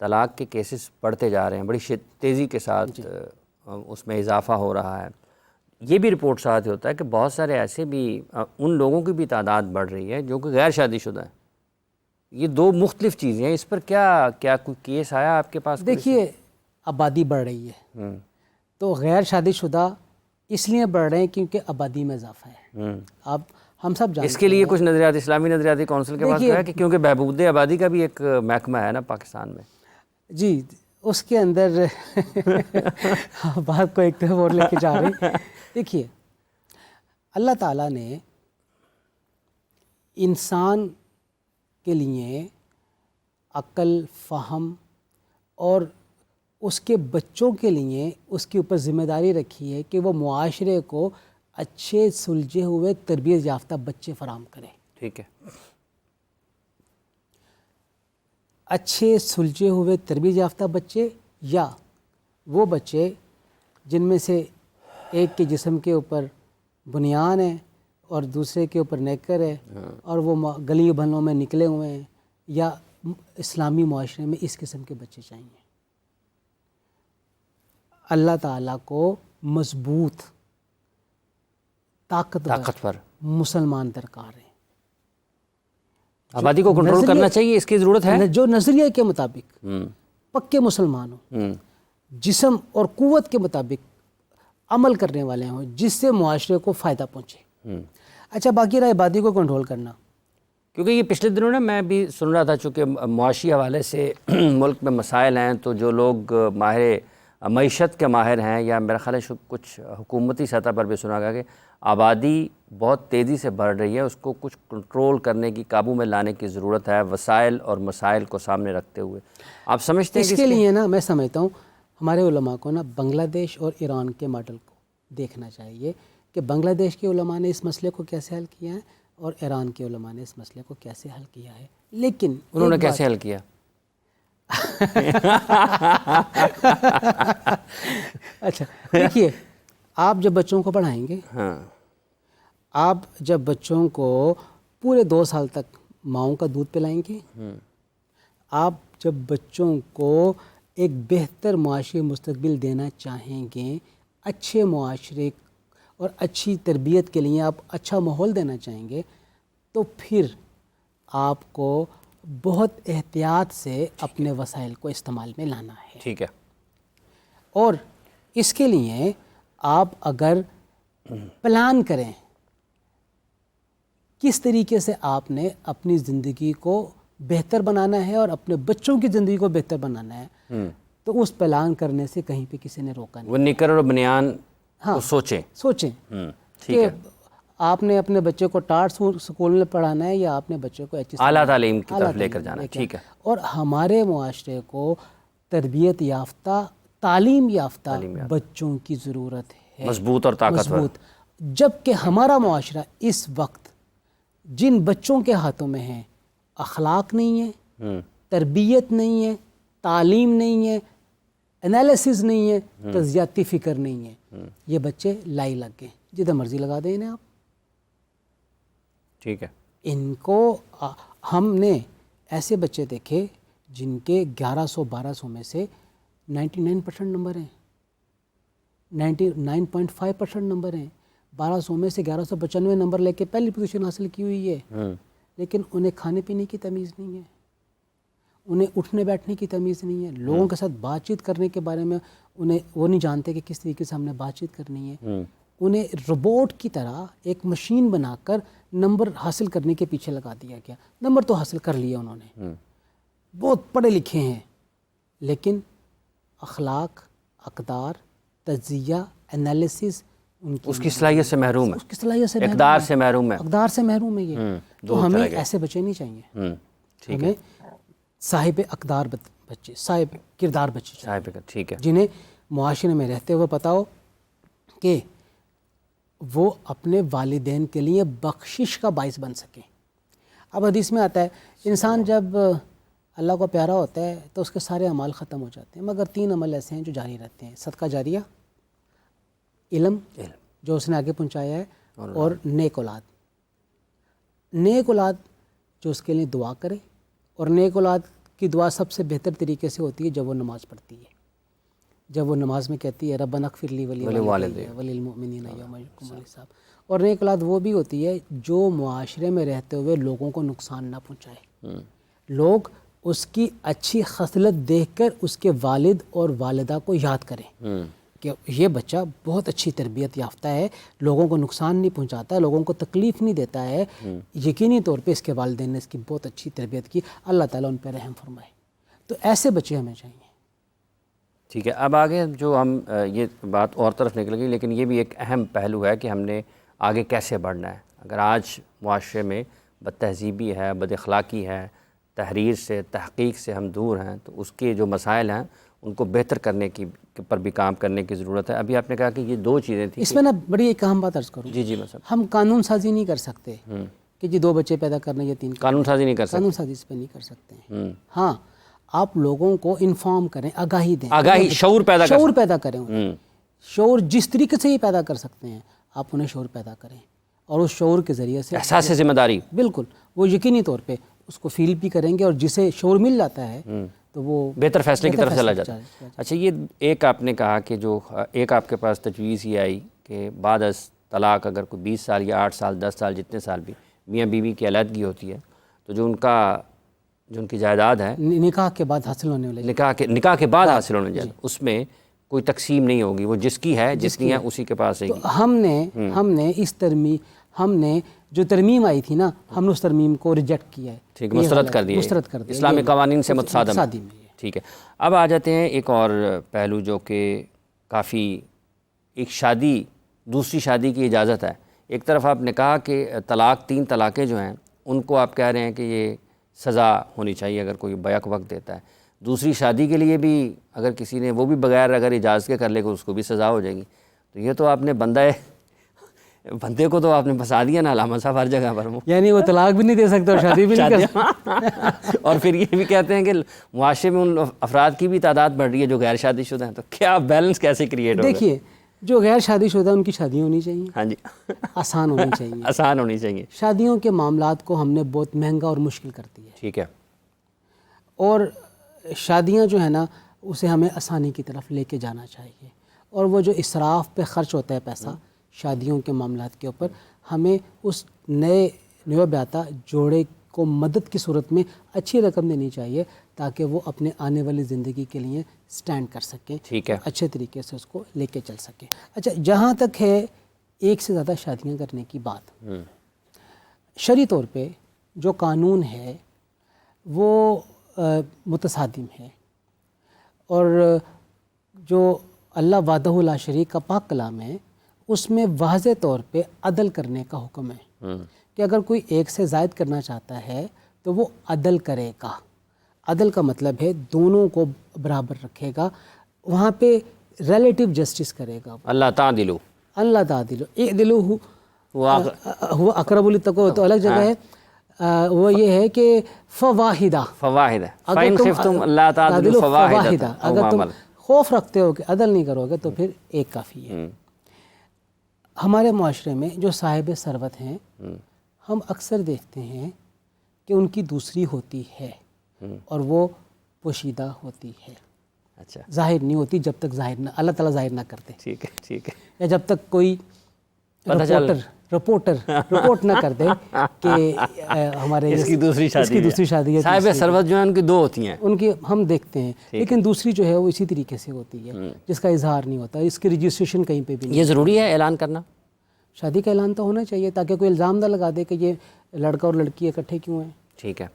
طلاق کے کیسز بڑھتے جا رہے ہیں، بڑی تیزی کے ساتھ اس میں اضافہ ہو رہا ہے۔ یہ بھی رپورٹ ساتھ ہوتا ہے کہ بہت سارے ایسے بھی ان لوگوں کی بھی تعداد بڑھ رہی ہے جو کہ غیر شادی شدہ ہیں۔ یہ دو مختلف چیزیں ہیں، اس پر کیا کوئی کیس آیا آپ کے پاس؟ دیکھیے آبادی بڑھ رہی ہے تو غیر شادی شدہ اس لیے بڑھ رہے ہیں کیونکہ آبادی میں اضافہ ہے۔ اب ہم سب جانتے ہیں اس کے لیے کچھ نظریات اسلامی نظریاتی کونسل کے پاس ہے کہ کیونکہ بہبود آبادی کا بھی ایک محکمہ ہے نا پاکستان میں؟ جی اس کے اندر بات کو ایک طرف اور لے کے جا رہے ہیں۔ دیکھیے اللہ تعالیٰ نے انسان کے لیے عقل، فہم اور اس کے بچوں کے لیے اس کے اوپر ذمہ داری رکھی ہے کہ وہ معاشرے کو اچھے سلجھے ہوئے تربیت یافتہ بچے فراہم کرے۔ ٹھیک ہے، اچھے سلجھے ہوئے تربیت یافتہ بچے یا وہ بچے جن میں سے ایک کے جسم کے اوپر بنیان ہے اور دوسرے کے اوپر نیکر ہے اور وہ گلی بھنوں میں نکلے ہوئے ہیں، یا اسلامی معاشرے میں اس قسم کے بچے چاہیے۔ اللہ تعالیٰ کو مضبوط طاقتور مسلمان درکار ہیں۔ آبادی کو کنٹرول کرنا چاہیے، اس کی ضرورت ہے۔ جو نظریے کے مطابق پکے مسلمان ہوں، جسم اور قوت کے مطابق عمل کرنے والے ہوں، جس سے معاشرے کو فائدہ پہنچے۔ اچھا باقی رہا آبادی کو کنٹرول کرنا، کیونکہ یہ پچھلے دنوں نا میں بھی سن رہا تھا، چونکہ معاشی حوالے سے ملک میں مسائل ہیں، تو جو لوگ ماہر معیشت کے ماہر ہیں، یا میرا خیال ہے کچھ حکومتی سطح پر بھی سنا گیا کہ آبادی بہت تیزی سے بڑھ رہی ہے، اس کو کچھ کنٹرول کرنے کی، قابو میں لانے کی ضرورت ہے، وسائل اور مسائل کو سامنے رکھتے ہوئے۔ آپ سمجھتے ہیں اس کے لیے نا میں سمجھتا ہوں ہمارے علماء کو نا بنگلہ دیش اور ایران کے ماڈل کو دیکھنا چاہیے کہ بنگلہ دیش کے علماء نے اس مسئلے کو کیسے حل کیا ہے اور ایران کے علماء نے اس مسئلے کو کیسے حل کیا ہے۔ لیکن انہوں نے کیسے حل کیا؟ اچھا دیکھیے، آپ جب بچوں کو پڑھائیں گے، آپ جب بچوں کو پورے 2 سال تک ماؤں کا دودھ پلائیں گے، آپ جب بچوں کو ایک بہتر معاشی مستقبل دینا چاہیں گے، اچھے معاشرے اور اچھی تربیت کے لیے آپ اچھا ماحول دینا چاہیں گے، تو پھر آپ کو بہت احتیاط سے اپنے وسائل کو استعمال میں لانا ہے۔ ٹھیک ہے، اور اس کے لیے آپ اگر پلان کریں کس طریقے سے آپ نے اپنی زندگی کو بہتر بنانا ہے اور اپنے بچوں کی زندگی کو بہتر بنانا ہے، تو اس پلان کرنے سے کہیں پہ کسی نے روکا نہیں۔ وہ نکر اور بنیان کو سوچیں کہ آپ نے اپنے بچے کو ٹاٹ سکول میں پڑھانا ہے یا آپ نے بچے کو اعلیٰ تعلیم کی طرف لے کر جانا ہے۔ ٹھیک ہے، اور ہمارے معاشرے کو تربیت یافتہ، تعلیم یافتہ بچوں کی ضرورت ہے، مضبوط اور طاقتور۔ جبکہ ہمارا معاشرہ اس وقت جن بچوں کے ہاتھوں میں ہے، اخلاق نہیں ہے، تربیت نہیں ہے، تعلیم نہیں ہے، انالیسز نہیں ہے، تجزیاتی فکر نہیں ہے، یہ بچے لائی لگ گئے، جدھر مرضی لگا دیں انہیں آپ۔ ٹھیک ہے، ان کو ہم نے ایسے بچے دیکھے جن کے 1100-1200 میں سے 99% نمبر ہیں، 99.5% نمبر ہیں، 1200 میں سے 1195 نمبر لے کے پہلی پوزیشن حاصل کی ہوئی ہے، لیکن انہیں کھانے پینے کی تمیز نہیں ہے، انہیں اٹھنے بیٹھنے کی تمیز نہیں ہے، لوگوں کے ساتھ بات چیت کرنے کے بارے میں انہیں وہ نہیں جانتے کہ کس طریقے سے ہم نے بات چیت کرنی ہے۔ انہیں روبوٹ کی طرح ایک مشین بنا کر نمبر حاصل کرنے کے پیچھے لگا دیا گیا۔ نمبر تو حاصل کر لیے انہوں نے، بہت پڑھے لکھے ہیں، لیکن اخلاق، اقدار، تجزیہ، انالیسز اس کی صلاحیت سے محروم ہے، اس کی صلاحیت سے اقدار سے محروم ہے، اقدار سے محروم ہے۔ یہ تو ہمیں ایسے بچے نہیں چاہیے، ہمیں صاحب اقدار بچے، صاحب کردار بچے چاہیے، جنہیں معاشرے میں رہتے ہوئے پتہ ہو کہ وہ اپنے والدین کے لیے بخشش کا باعث بن سکیں۔ اب حدیث میں آتا ہے انسان جب اللہ کو پیارا ہوتا ہے تو اس کے سارے اعمال ختم ہو جاتے ہیں، مگر 3 عمل ایسے ہیں جو جاری رہتے ہیں: صدقہ جاریہ، علم جو اس نے آگے پہنچایا ہے، اور نیک اولاد۔ نیک اولاد جو اس کے لیے دعا کرے، اور نیک اولاد کی دعا سب سے بہتر طریقے سے ہوتی ہے جب وہ نماز پڑھتی ہے، جب وہ نماز میں کہتی ہے ربنا اغفر لی ولوالدی وللمؤمنین یوم یقوم الحساب۔ اور نیک اولاد وہ بھی ہوتی ہے جو معاشرے میں رہتے ہوئے لوگوں کو نقصان نہ پہنچائے، لوگ اس کی اچھی خصلت دیکھ کر اس کے والد اور والدہ کو یاد کریں کہ یہ بچہ بہت اچھی تربیت یافتہ ہے، لوگوں کو نقصان نہیں پہنچاتا ہے، لوگوں کو تکلیف نہیں دیتا ہے، یقینی طور پہ اس کے والدین نے اس کی بہت اچھی تربیت کی، اللہ تعالیٰ ان پہ رحم فرمائے۔ تو ایسے بچے ہمیں چاہیے۔ ٹھیک ہے، اب آگے جو ہم یہ بات اور طرف نکل گئی، لیکن یہ بھی ایک اہم پہلو ہے کہ ہم نے آگے کیسے بڑھنا ہے۔ اگر آج معاشرے میں بد تہذیبی ہے، بد اخلاقی ہے، تحریر سے تحقیق سے ہم دور ہیں، تو اس کے جو مسائل ہیں ان کو بہتر کرنے کی پر بھی کام کرنے کی ضرورت ہے۔ ابھی آپ نے کہا کہ یہ دو چیزیں تھیں، اس میں نا بڑی ایک اہم بات عرض کروں، جی مثلا ہم قانون سازی نہیں کر سکتے کہ جی 2 بچے پیدا کرنے یا 3 قانون سازی نہیں کر سکتے، قانون سازی اس پہ نہیں کر سکتے ہیں۔ ہاں آپ لوگوں کو انفارم کریں، آگاہی دیں، آگاہی، شعور پیدا کریں، شعور جس طریقے سے ہی پیدا کر سکتے ہیں آپ انہیں شعور پیدا کریں، اور اس شعور کے ذریعے سے احساس ذمہ داری، بالکل وہ یقینی طور پہ اس کو فیل بھی کریں گے، اور جسے شعور مل جاتا ہے تو وہ بہتر فیصلے کی طرف چلا جاتا ہے۔ اچھا، یہ ایک آپ نے کہا کہ جو ایک آپ کے پاس تجویز یہ آئی کہ بعد از طلاق اگر کوئی 20 سال یا 8 سال 10 سال جتنے سال بھی میاں بیوی کی علیحدگی ہوتی ہے تو جو ان کی جائیداد ہے نکاح کے بعد حاصل ہونے والے، نکاح کے بعد حاصل ہونے جائے اس میں کوئی تقسیم نہیں ہوگی، وہ جس کی ہے جتنی ہے اسی کے پاس رہے گی۔ تو ہم نے اس ہم نے جو ترمیم آئی تھی نا، ہم نے اس ترمیم کو ریجیکٹ کیا ہے، ٹھیک، مسترد کر دیا، اسلامی قوانین سے متصادم ہے۔ ٹھیک ہے، اب آ جاتے ہیں ایک اور پہلو جو کہ کافی ایک شادی، دوسری شادی کی اجازت ہے۔ ایک طرف آپ نے کہا کہ طلاق، 3 طلاقیں جو ہیں ان کو آپ کہہ رہے ہیں کہ یہ سزا ہونی چاہیے اگر کوئی بیک وقت دیتا ہے، دوسری شادی کے لیے بھی اگر کسی نے وہ بھی بغیر اگر اجازت کے کر لے گا اس کو بھی سزا ہو جائے گی۔ تو یہ تو آپ نے بندے کو تو آپ نے پھنسا دیا نا علامہ صاحب ہر جگہ پر، یعنی وہ طلاق بھی نہیں دے سکتے اور شادی بھی نہیں کر سکتے، اور پھر یہ بھی کہتے ہیں کہ معاشرے میں ان افراد کی بھی تعداد بڑھ رہی ہے جو غیر شادی شدہ ہیں، تو کیا بیلنس کیسے کریٹ ہوگا؟ دیکھیے جو غیر شادی شدہ ان کی شادی ہونی چاہیے، ہاں جی، آسان ہونی چاہیے، آسان ہونی چاہیے۔ شادیوں کے معاملات کو ہم نے بہت مہنگا اور مشکل کر دیا ہے، ٹھیک ہے، اور شادیاں جو ہے نا اسے ہمیں آسانی کی طرف لے کے جانا چاہیے، اور وہ جو اسراف پہ خرچ ہوتا ہے پیسہ شادیوں کے معاملات کے اوپر، ہمیں اس نئے بیاتا جوڑے کو مدد کی صورت میں اچھی رقم دینی چاہیے تاکہ وہ اپنے آنے والی زندگی کے لیے سٹینڈ کر سکیں، ٹھیک ہے، اچھے طریقے سے اس کو لے کے چل سکیں۔ اچھا، جہاں تک ہے ایک سے زیادہ شادیاں کرنے کی بات، شرعی طور پہ جو قانون ہے وہ متصادم ہے، اور جو اللہ وحدہ لا شریک کا پاک کلام ہے اس میں واضح طور پہ عدل کرنے کا حکم ہے کہ اگر کوئی ایک سے زائد کرنا چاہتا ہے تو وہ عدل کرے گا۔ عدل کا مطلب ہے دونوں کو برابر رکھے گا، وہاں پہ ریلیٹیو جسٹس کرے گا۔ اللہ تعدلو، اللہ تعدلو، اعدلوا هو اقرب للتقوی، تو الگ جگہ ہے، وہ یہ ہے کہ فواحدہ، فإن خفتم اللہ تعدلوا فواحدہ، اگر تم خوف رکھتے ہو کہ عدل نہیں کرو گے تو پھر ایک کافی ہے۔ ہمارے معاشرے میں جو صاحب ثروت ہیں ہم اکثر دیکھتے ہیں کہ ان کی دوسری ہوتی ہے اور وہ پوشیدہ ہوتی ہے، اچھا، ظاہر نہیں ہوتی جب تک اللہ تعالیٰ ظاہر نہ کرتے، ٹھیک ہے، ٹھیک ہے، یا جب تک کوئی رپورٹ نہ کر دے کہ ہمارے اس کی دوسری شادی ہے۔ صاحب ثروت جو ہیں ان کی 2 ہوتی ہیں، ان کی ہم دیکھتے ہیں، لیکن دوسری جو ہے وہ اسی طریقے سے ہوتی ہے جس کا اظہار نہیں ہوتا، اس کی رجسٹریشن کہیں پہ بھی نہیں۔ یہ ضروری ہے اعلان کرنا؟ شادی کا اعلان تو ہونا چاہیے تاکہ کوئی الزام نہ لگا دے کہ یہ لڑکا اور لڑکی اکٹھے کیوں ہیں۔ ٹھیک ہے،